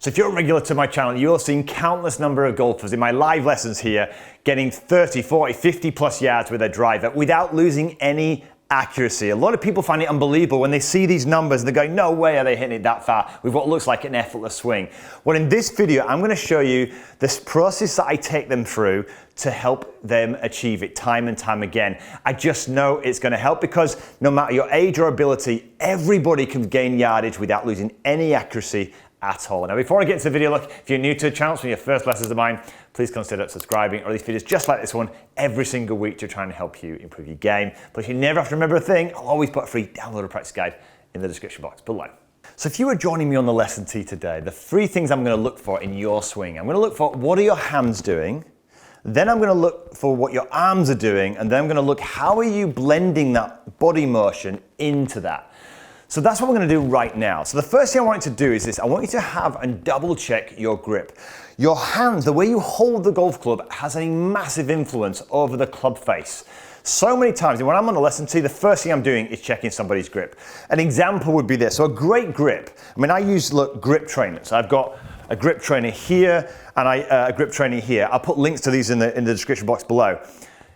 So if you're a regular to my channel, you'll have seen countless number of golfers in my live lessons here getting 30, 40, 50 plus yards with their driver without losing any accuracy. A lot of people find it unbelievable when they see these numbers and they go, no way are they hitting it that far with what looks like an effortless swing. Well, in this video, I'm going to show you this process that I take them through to help them achieve it time and time again. I just know it's going to help because no matter your age or ability, everybody can gain yardage without losing any accuracy at all. Now, before I get into the video, look, if you're new to the channel, some of your first lessons of mine, please consider subscribing, or these videos just like this one every single week to try and help you improve your game. But you never have to remember a thing, I'll always put a free download practice guide in the description box below. So if you are joining me on the lesson tee today, the three things I'm going to look for in your swing. I'm going to look for what are your hands doing, then I'm going to look for what your arms are doing, and then I'm going to look how are you blending that body motion into that. So that's what we're going to do right now. So the first thing I want you to do is this. I want you to have and double check your grip. Your hands, the way you hold the golf club has a massive influence over the club face. So many times when I'm on a lesson tee, the first thing I'm doing is checking somebody's grip. An example would be this. So a great grip. I mean, I use grip trainers. I've got a grip trainer here and a grip trainer here. I'll put links to these in the description box below.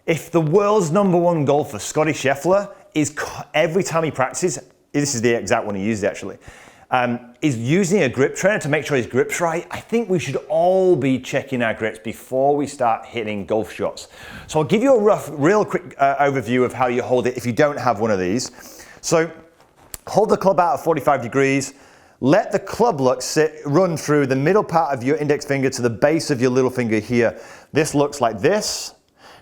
If the world's #1 golfer, Scotty Scheffler, is every time he practices, this is the exact one he used actually, is using a grip trainer to make sure his grip's right. I think we should all be checking our grips before we start hitting golf shots. So I'll give you a real quick overview of how you hold it if you don't have one of these. So hold the club out at 45 degrees, let the club look run through the middle part of your index finger to the base of your little finger here. This looks like this.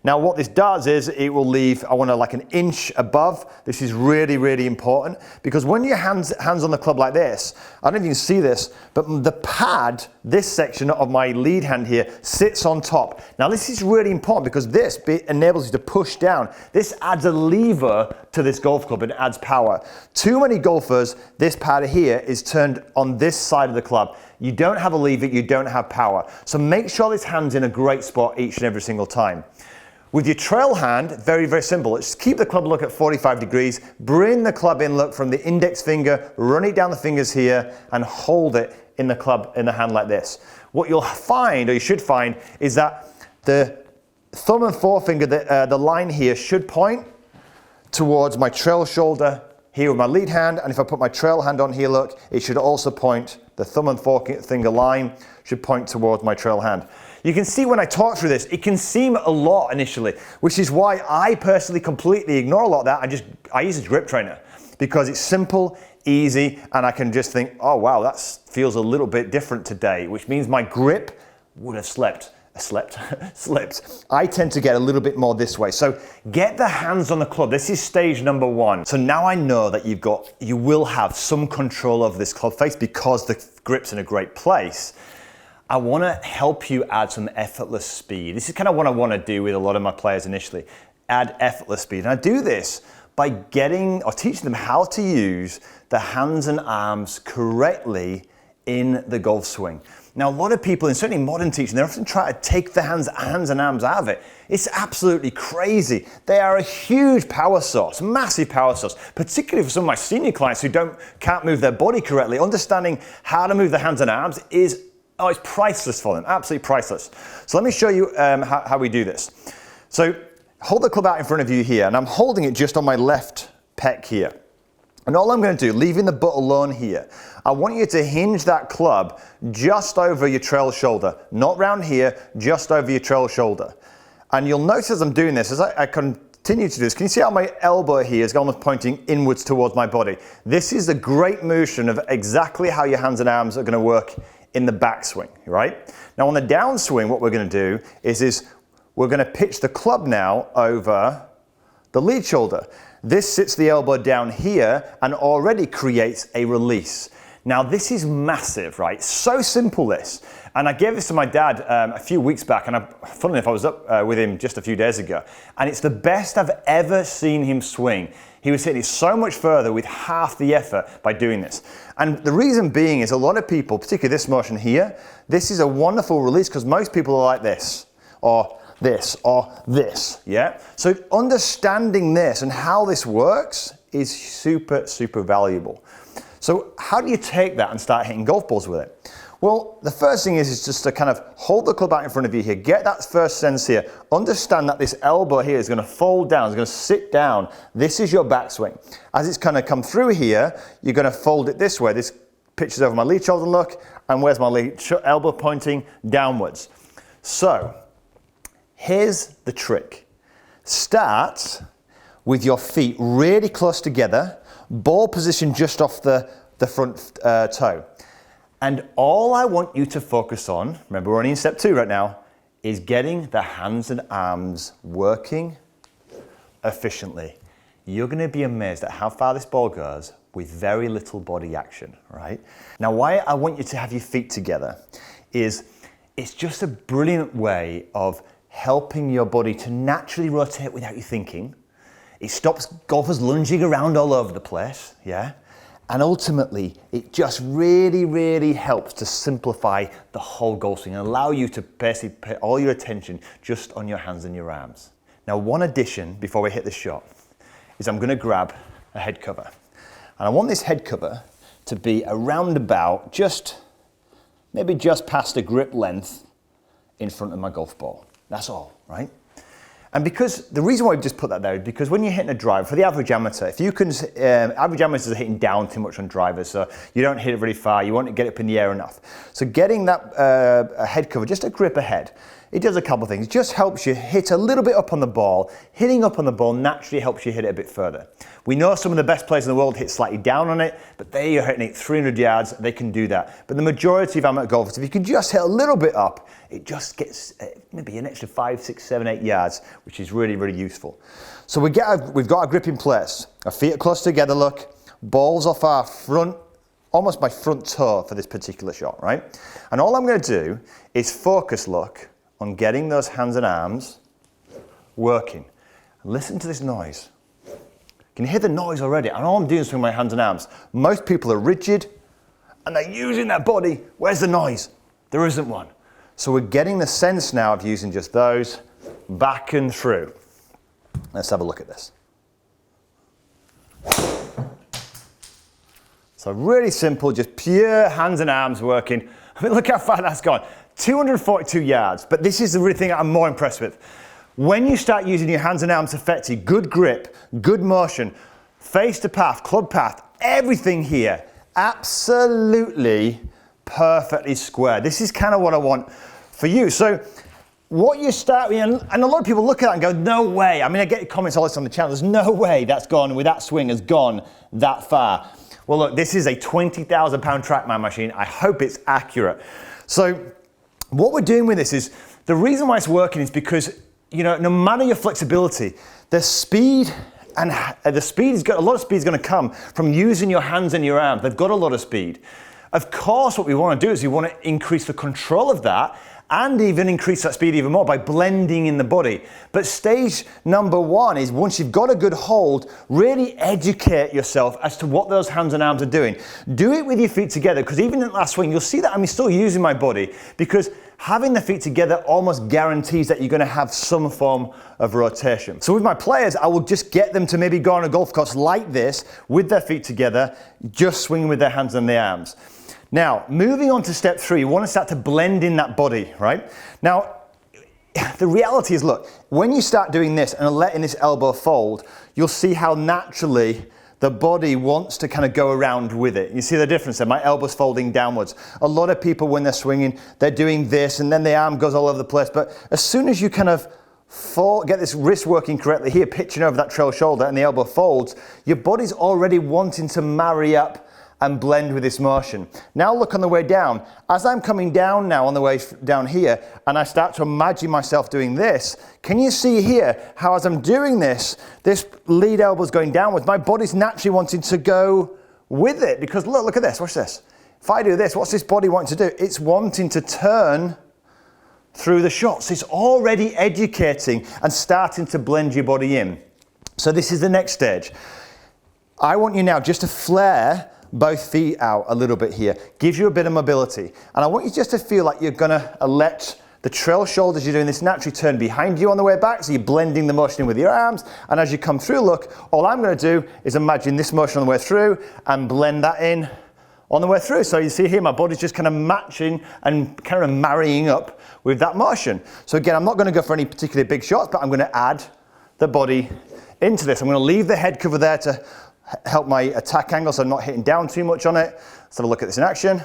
Now what this does is it will leave, I want to like an inch above. This is really, really important because when your hands on the club like this, I don't know if you can see this, but the pad, this section of my lead hand here sits on top. Now this is really important because this enables you to push down. This adds a lever to this golf club and adds power. Too many golfers, this pad here is turned on this side of the club. You don't have a lever, you don't have power. So make sure this hand's in a great spot each and every single time. With your trail hand, very, very simple. Just keep the club look at 45 degrees, bring the club in look from the index finger, run it down the fingers here, and hold it in the club, in the hand like this. What you'll find, or you should find, is that the thumb and forefinger, the line here should point towards my trail shoulder here with my lead hand, and if I put my trail hand on here, look, it should also point, the thumb and forefinger line should point towards my trail hand. You can see when I talk through this, it can seem a lot initially, which is why I personally completely ignore a lot of that. I use a grip trainer because it's simple, easy, and I can just think, oh wow, that feels a little bit different today, which means my grip would have slipped. I tend to get a little bit more this way. So get the hands on the club. This is stage #1. So now I know that you will have some control of this club face because the grip's in a great place. I want to help you add some effortless speed. This is kind of what I want to do with a lot of my players initially. Add effortless speed. And I do this by teaching them how to use the hands and arms correctly in the golf swing. Now, a lot of people, and certainly modern teaching, they often try to take the hands and arms out of it. It's absolutely crazy. They are a huge power source, massive power source, particularly for some of my senior clients who can't move their body correctly. Understanding how to move the hands and arms is it's priceless for them, absolutely priceless. So let me show you how we do this. So hold the club out in front of you here, and I'm holding it just on my left pec here. And all I'm going to do, leaving the butt alone here, I want you to hinge that club just over your trail shoulder, not round here, just over your trail shoulder. And you'll notice as I'm doing this, as I continue to do this, can you see how my elbow here is almost pointing inwards towards my body? This is a great motion of exactly how your hands and arms are going to work in the backswing, right? Now on the downswing, what we're going to do is we're going to pitch the club now over the lead shoulder. This sits the elbow down here and already creates a release. Now this is massive, right? So simple this. And I gave this to my dad a few weeks back, and funnily enough, I was up with him just a few days ago, and it's the best I've ever seen him swing. He was hitting it so much further with half the effort by doing this. And the reason being is a lot of people, particularly this motion here, this is a wonderful release because most people are like this, or this, yeah? So understanding this and how this works is super, super valuable. So how do you take that and start hitting golf balls with it? Well, the first thing is just to kind of hold the club out in front of you here. Get that first sense here. Understand that this elbow here is going to fold down. It's going to sit down. This is your backswing. As it's kind of come through here, you're going to fold it this way. This pitches over my lead shoulder look. And where's my lead elbow pointing? Downwards. So, here's the trick. Start with your feet really close together. Ball position just off the front toe. And all I want you to focus on, remember we're only in step 2 right now, is getting the hands and arms working efficiently. You're going to be amazed at how far this ball goes with very little body action, right? Now, why I want you to have your feet together is it's just a brilliant way of helping your body to naturally rotate without you thinking. It stops golfers lunging around all over the place, yeah? And ultimately, it just really, really helps to simplify the whole golf swing and allow you to basically put all your attention just on your hands and your arms. Now, one addition before we hit the shot is I'm going to grab a head cover. And I want this head cover to be around about maybe just past a grip length in front of my golf ball. That's all, right? And because the reason why we've just put that there is because when you're hitting a drive, for the average amateur, if you can, average amateurs are hitting down too much on drivers, so you don't hit it really far, you want to get it up in the air enough. So getting that head cover, just a grip ahead, it does a couple of things. It just helps you hit a little bit up on the ball. Hitting up on the ball naturally helps you hit it a bit further. We know some of the best players in the world hit slightly down on it, but they are hitting it 300 yards, they can do that. But the majority of amateur golfers, if you can just hit a little bit up, it just gets maybe an extra 5, 6, 7, 8 yards, which is really, really useful. So we've got our grip in place. Our feet are close together, look. Balls off our front, almost my front toe for this particular shot, right? And all I'm going to do is focus, look, on getting those hands and arms working. Listen to this noise. Can you hear the noise already? And all I'm doing is swing my hands and arms. Most people are rigid and they're using their body. Where's the noise? There isn't one. So we're getting the sense now of using just those back and through. Let's have a look at this. So really simple, just pure hands and arms working. I mean, look how far that's gone. 242 yards, but this is the really thing I'm more impressed with. When you start using your hands and arms effectively, good grip, good motion, face to path, club path, everything here, absolutely perfectly square. This is kind of what I want for you. So what you start with, and a lot of people look at that and go, no way. I mean, I get comments all this on the channel, there's no way that's gone, with that swing has gone that far. Well, look, this is a 20,000 pound TrackMan machine. I hope it's accurate. So what we're doing with this is, the reason why it's working is because, you know, no matter your flexibility, the speed and the speed is a lot of speed is going to come from using your hands and your arms. They've got a lot of speed. Of course, what we want to do is we want to increase the control of that and even increase that speed even more by blending in the body. But stage number 1 is, once you've got a good hold, really educate yourself as to what those hands and arms are doing. Do it with your feet together, because even in the last swing, you'll see that I'm still using my body, because having the feet together almost guarantees that you're going to have some form of rotation. So with my players, I will just get them to maybe go on a golf course like this with their feet together, just swinging with their hands and their arms. Now, moving on to step 3, you want to start to blend in that body, right? Now, the reality is, look, when you start doing this and letting this elbow fold, you'll see how naturally the body wants to kind of go around with it. You see the difference there? My elbow's folding downwards. A lot of people, when they're swinging, they're doing this and then the arm goes all over the place. But as soon as you kind of get this wrist working correctly here, pitching over that trail shoulder, and the elbow folds, your body's already wanting to marry up and blend with this motion. Now look on the way down. As I'm coming down now on the way down here, and I start to imagine myself doing this, can you see here how as I'm doing this, this lead elbow's going downwards, my body's naturally wanting to go with it, because look at this, watch this. If I do this, what's this body wanting to do? It's wanting to turn through the shots. It's already educating and starting to blend your body in. So this is the next stage. I want you now just to flare both feet out a little bit here. Gives you a bit of mobility. And I want you just to feel like you're gonna let the trail shoulders you're doing this naturally turn behind you on the way back, so you're blending the motion in with your arms. And as you come through, look, all I'm gonna do is imagine this motion on the way through and blend that in on the way through. So you see here, my body's just kind of matching and kind of marrying up with that motion. So again, I'm not going to go for any particularly big shots, but I'm going to add the body into this. I'm going to leave the head cover there to help my attack angle so I'm not hitting down too much on it. Let's have a look at this in action.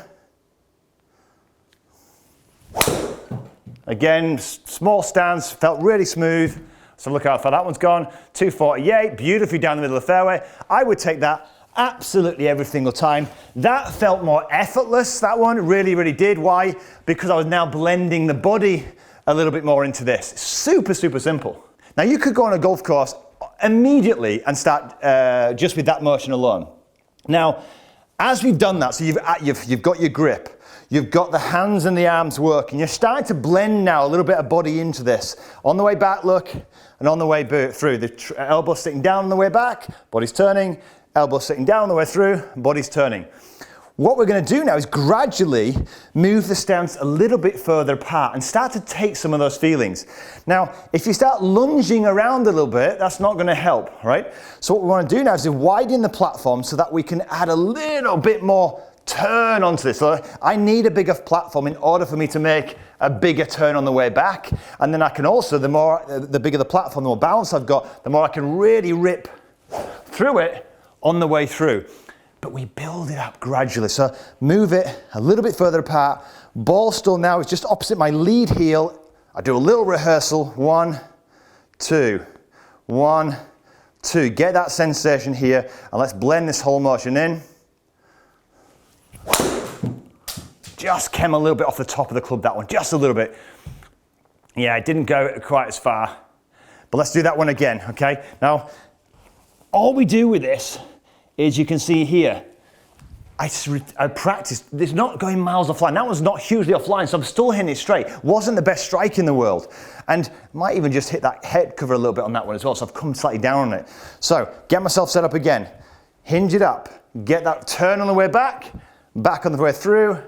Again, small stance, felt really smooth. So look how far that one's gone. 248, beautifully down the middle of the fairway. I would take that absolutely every single time. That felt more effortless, that one really, really did. Why? Because I was now blending the body a little bit more into this. Super, super simple. Now you could go on a golf course immediately and start just with that motion alone. Now, as we've done that, so you've got your grip, you've got the hands and the arms working, you're starting to blend now a little bit of body into this. On the way back, look, and on the way through. The elbow sitting down on the way back, body's turning, elbow sitting down on the way through, body's turning. What we're going to do now is gradually move the stance a little bit further apart and start to take some of those feelings. Now, if you start lunging around a little bit, that's not going to help, right? So what we want to do now is to widen the platform so that we can add a little bit more turn onto this. So I need a bigger platform in order for me to make a bigger turn on the way back. And then I can also, the bigger the platform, the more balance I've got, the more I can really rip through it on the way through. But we build it up gradually. So move it a little bit further apart. Ball still now is just opposite my lead heel. I do a little rehearsal. 1, 2, 1, 2. Get that sensation here, and let's blend this whole motion in. Just came a little bit off the top of the club, that one, just a little bit. Yeah, it didn't go quite as far. But let's do that one again, okay? Now, all we do with this is you can see here, I practiced, it's not going miles offline. That one's not hugely offline, so I'm still hitting it straight. Wasn't the best strike in the world. And might even just hit that head cover a little bit on that one as well, so I've come slightly down on it. So, get myself set up again. Hinge it up. Get that turn on the way back on the way through.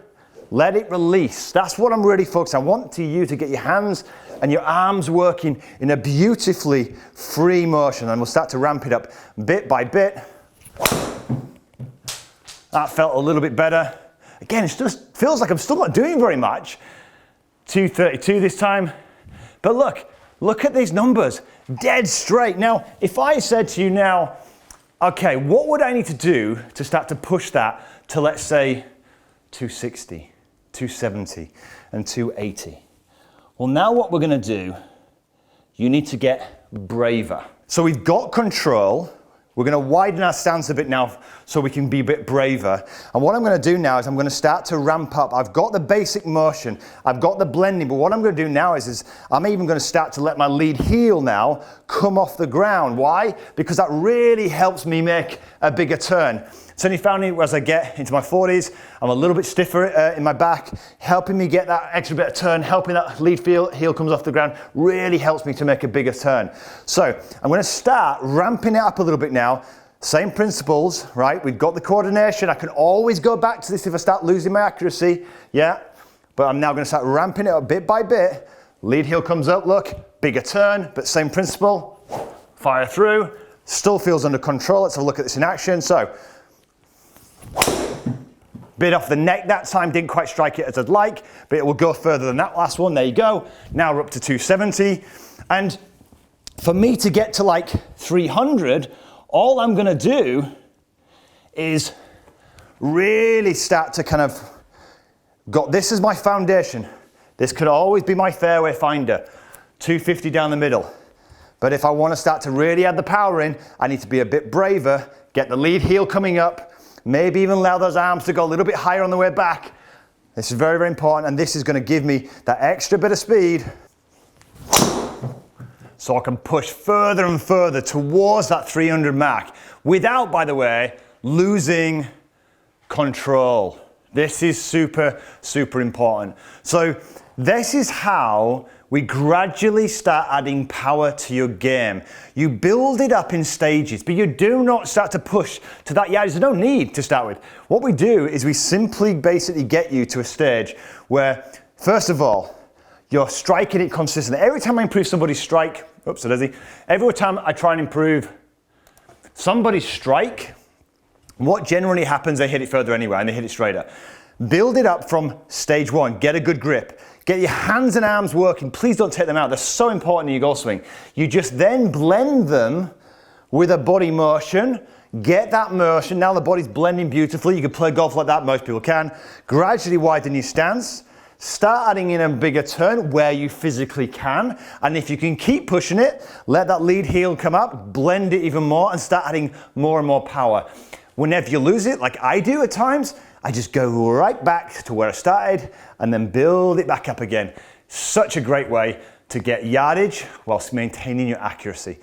Let it release. That's what I'm really focused on. I want you to get your hands and your arms working in a beautifully free motion, and we'll start to ramp it up bit by bit. That felt a little bit better. Again, it just feels like I'm still not doing very much. 232 this time. But look at these numbers. Dead straight. Now, if I said to you now, okay, what would I need to do to start to push that to, let's say, 260, 270, and 280? Well, now what we're going to do, you need to get braver. So we've got control. We're going to widen our stance a bit now so we can be a bit braver. And what I'm going to do now is I'm going to start to ramp up. I've got the basic motion. I've got the blending. But what I'm going to do now is I'm even going to start to let my lead heel now come off the ground. Why? Because that really helps me make a bigger turn. Certainly found me as I get into my 40s, I'm a little bit stiffer in my back, helping me get that extra bit of turn, helping that lead heel comes off the ground, really helps me to make a bigger turn. So I'm going to start ramping it up a little bit now. Same principles, right? We've got the coordination. I can always go back to this if I start losing my accuracy, yeah? But I'm now going to start ramping it up bit by bit. Lead heel comes up, look, bigger turn, but same principle. Fire through, still feels under control. Let's have a look at this in action. So, bit off the neck that time, didn't quite strike it as I'd like, but it will go further than that last one. There you go. Now we're up to 270. And for me to get to like 300, all I'm going to do is really start to kind of got this as my foundation. This could always be my fairway finder. 250 down the middle. But if I want to start to really add the power in, I need to be a bit braver, get the lead heel coming up, maybe even allow those arms to go a little bit higher on the way back. This is very, very important, and this is going to give me that extra bit of speed so I can push further and further towards that 300 mark without, by the way, losing control. This is super, super important. So this is how we gradually start adding power to your game. You build it up in stages, but you do not start to push to that yardage. There's no need to start with. What we do is we simply basically get you to a stage where, first of all, you're striking it consistently. Every time I improve somebody's strike, every time I try and improve somebody's strike, What generally happens, they hit it further anyway and they hit it straighter. Build it up from stage one. Get a good grip. Get your hands and arms working. Please don't take them out. They're so important in your golf swing. You just then blend them with a body motion. Get that motion. Now the body's blending beautifully. You can play golf like that. Most people can. Gradually widen your stance. Start adding in a bigger turn where you physically can. And if you can keep pushing it, let that lead heel come up, blend it even more, and start adding more and more power. Whenever you lose it, like I do at times, I just go right back to where I started and then build it back up again. Such a great way to get yardage whilst maintaining your accuracy.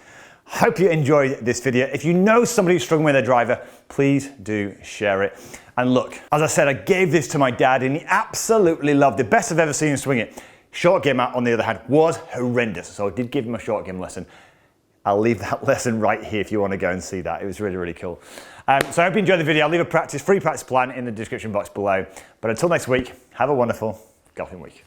Hope you enjoyed this video. If you know somebody who's struggling with their driver, please do share it. And look, as I said, I gave this to my dad and he absolutely loved it. Best I've ever seen him swing it. Short game out, on the other hand, was horrendous. So I did give him a short game lesson. I'll leave that lesson right here if you want to go and see that. It was really, really cool. So I hope you enjoyed the video. I'll leave a free practice plan in the description box below. But until next week, have a wonderful golfing week.